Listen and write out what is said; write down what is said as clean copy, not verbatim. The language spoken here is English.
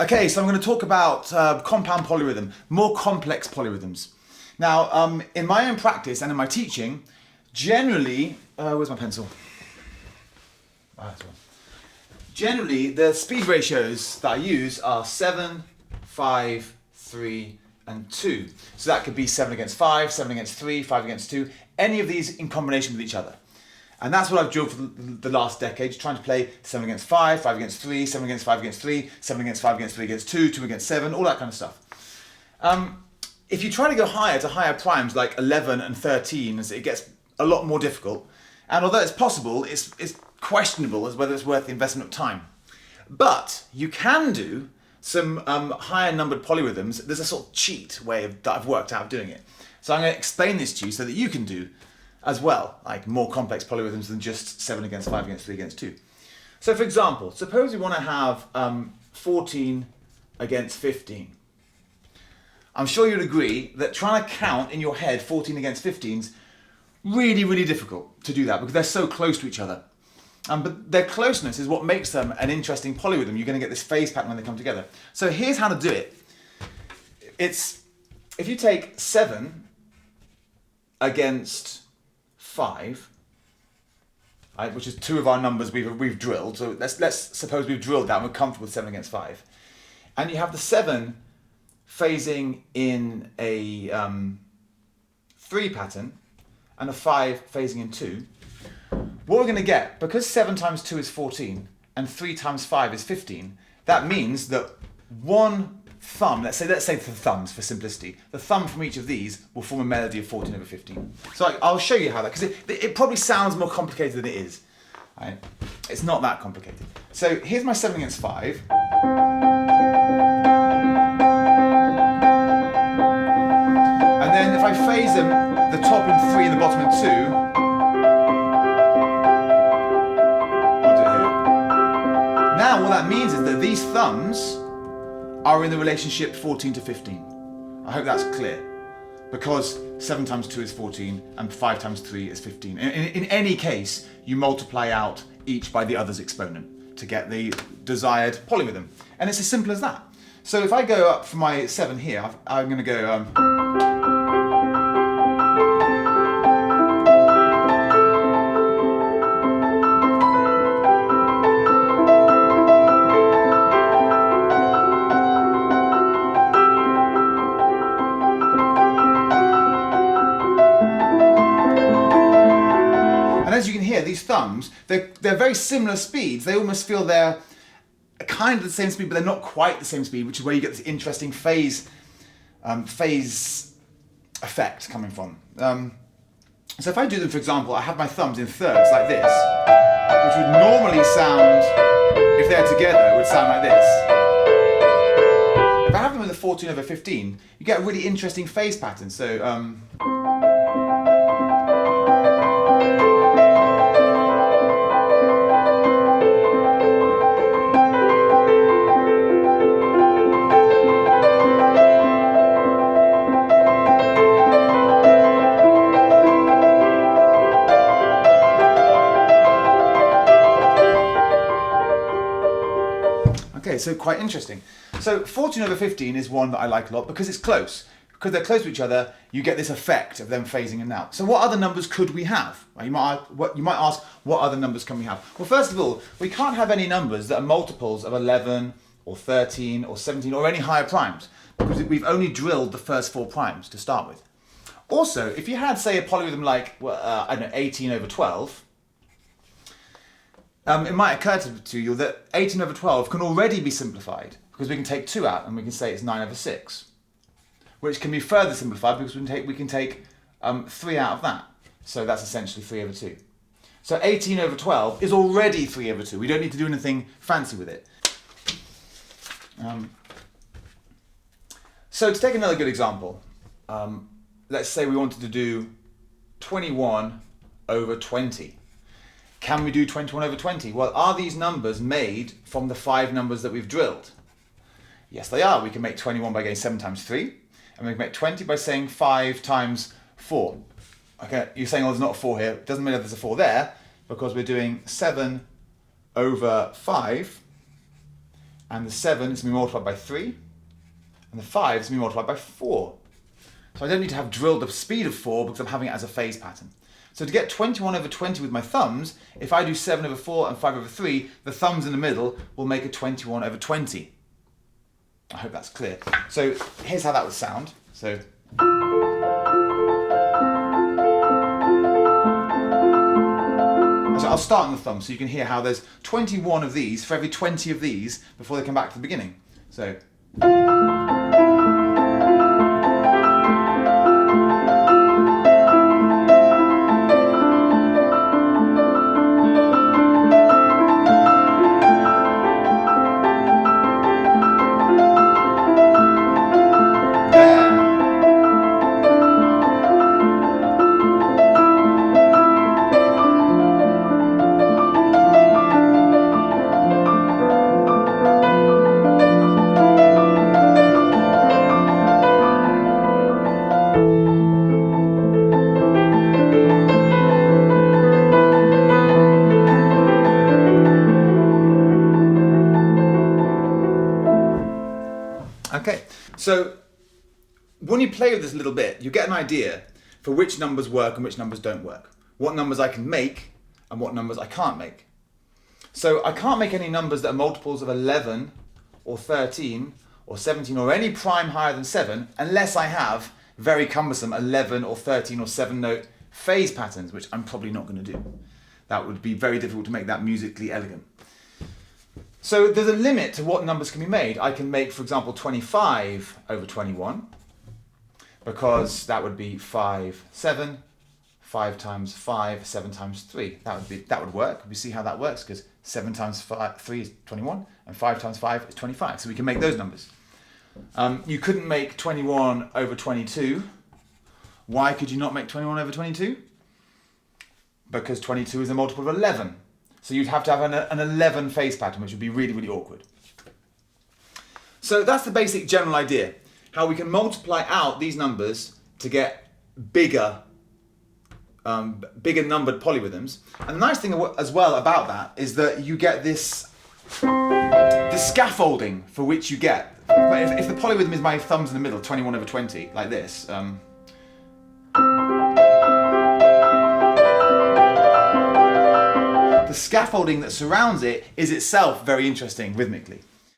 Okay, so I'm going to talk about compound polyrhythm, more complex polyrhythms. Now, in my own practice and in my teaching, generally, where's my pencil? Generally, the speed ratios that I use are 7, 5, 3, and 2. So that could be 7 against 5, 7 against 3, 5 against 2, any of these in combination with each other. And that's what I've drilled for the last decade, trying to play 7 against 5, 5 against 3, 7 against 5 against 3, 7 against 5 against 3 against 2, 2 against 7, all that kind of stuff. If you try to go higher to higher primes like 11 and 13, it gets a lot more difficult. And although it's possible, it's questionable as whether it's worth the investment of time. But you can do some higher numbered polyrhythms. There's a sort of cheat way that I've worked out of doing it. So I'm going to explain this to you so that you can do as well, like more complex polyrhythms than just 7 against 5 against 3 against 2. So for example, suppose we want to have 14 against 15. I'm sure you'd agree that trying to count in your head 14 against 15's really, really difficult to do that because they're so close to each other. But their closeness is what makes them an interesting polyrhythm. You're going to get this phase pattern when they come together. So here's how to do it. It's, if you take 7 against 5, right, which is two of our numbers we've drilled. So let's suppose we've drilled that and we're comfortable with 7 against 5. And you have the 7 phasing in a 3 pattern and a 5 phasing in 2. What we're going to get, because 7 times 2 is 14 and 3 times 5 is 15, that means that one thumb, let's say the thumbs for simplicity, the thumb from each of these will form a melody of 14 over 15. So I'll show you how that, because it probably sounds more complicated than it is. Right? It's not that complicated. So here's my 7 against 5. And then if I phase them, the top in 3 and the bottom in 2, now what that means is that these thumbs are in the relationship 14 to 15. I hope that's clear. Because 7 times 2 is 14 and 5 times 3 is 15. In any case, you multiply out each by the other's exponent to get the desired polyrhythm. And it's as simple as that. So if I go up for my 7 here, I'm going to go... And as you can hear, these thumbs, they're very similar speeds. They almost feel they're kind of the same speed, but they're not quite the same speed, which is where you get this interesting phase effect coming from. So if I do them, for example, I have my thumbs in thirds like this, which would normally sound, if they're together, it would sound like this. If I have them with a 14 over 15, you get a really interesting phase pattern. So, okay, so quite interesting. So 14 over 15 is one that I like a lot because it's close. Because they're close to each other, you get this effect of them phasing in and out. So what other numbers could we have? You might ask, what other numbers can we have? Well, first of all, we can't have any numbers that are multiples of 11 or 13 or 17 or any higher primes because we've only drilled the first 4 primes to start with. Also, if you had, say, a polyrhythm like, I don't know, 18 over 12, it might occur to you that 18 over 12 can already be simplified because we can take 2 out and we can say it's 9 over 6, which can be further simplified because we can take 3 out of that. So that's essentially 3 over 2. So 18 over 12 is already 3 over 2. We don't need to do anything fancy with it. So to take another good example, let's say we wanted to do 21 over 20. Can we do 21 over 20? Well, are these numbers made from the 5 numbers that we've drilled? Yes, they are. We can make 21 by going 7 times 3, and we can make 20 by saying 5 times 4. Okay, you're saying, oh, there's not a 4 here. It doesn't matter if there's a 4 there, because we're doing 7 over 5 and the 7 is going to be multiplied by 3, and the 5 is going to be multiplied by 4. So I don't need to have drilled the speed of 4 because I'm having it as a phase pattern. So to get 21 over 20 with my thumbs, if I do 7 over 4 and 5 over 3, the thumbs in the middle will make a 21 over 20. I hope that's clear. So here's how that would sound. So I'll start on the thumb so you can hear how there's 21 of these for every 20 of these before they come back to the beginning. So okay, so when you play with this a little bit, you get an idea for which numbers work and which numbers don't work. What numbers I can make and what numbers I can't make. So I can't make any numbers that are multiples of 11 or 13 or 17 or any prime higher than 7 unless I have very cumbersome 11 or 13 or 7 note phase patterns, which I'm probably not going to do. That would be very difficult to make that musically elegant. So there's a limit to what numbers can be made. I can make, for example, 25 over 21, because that would be 5, 7, 5 times 5, 7 times 3. That would work. We see how that works, because 7 times 3 is 21, and 5 times 5 is 25. So we can make those numbers. You couldn't make 21 over 22. Why could you not make 21 over 22? Because 22 is a multiple of 11. So you'd have to have an 11 phase pattern, which would be really, really awkward. So that's the basic general idea, how we can multiply out these numbers to get bigger numbered polyrhythms. And the nice thing as well about that is that you get the scaffolding for which you get. But if the polyrhythm is my thumbs in the middle, 21 over 20, like this, the scaffolding that surrounds it is itself very interesting rhythmically.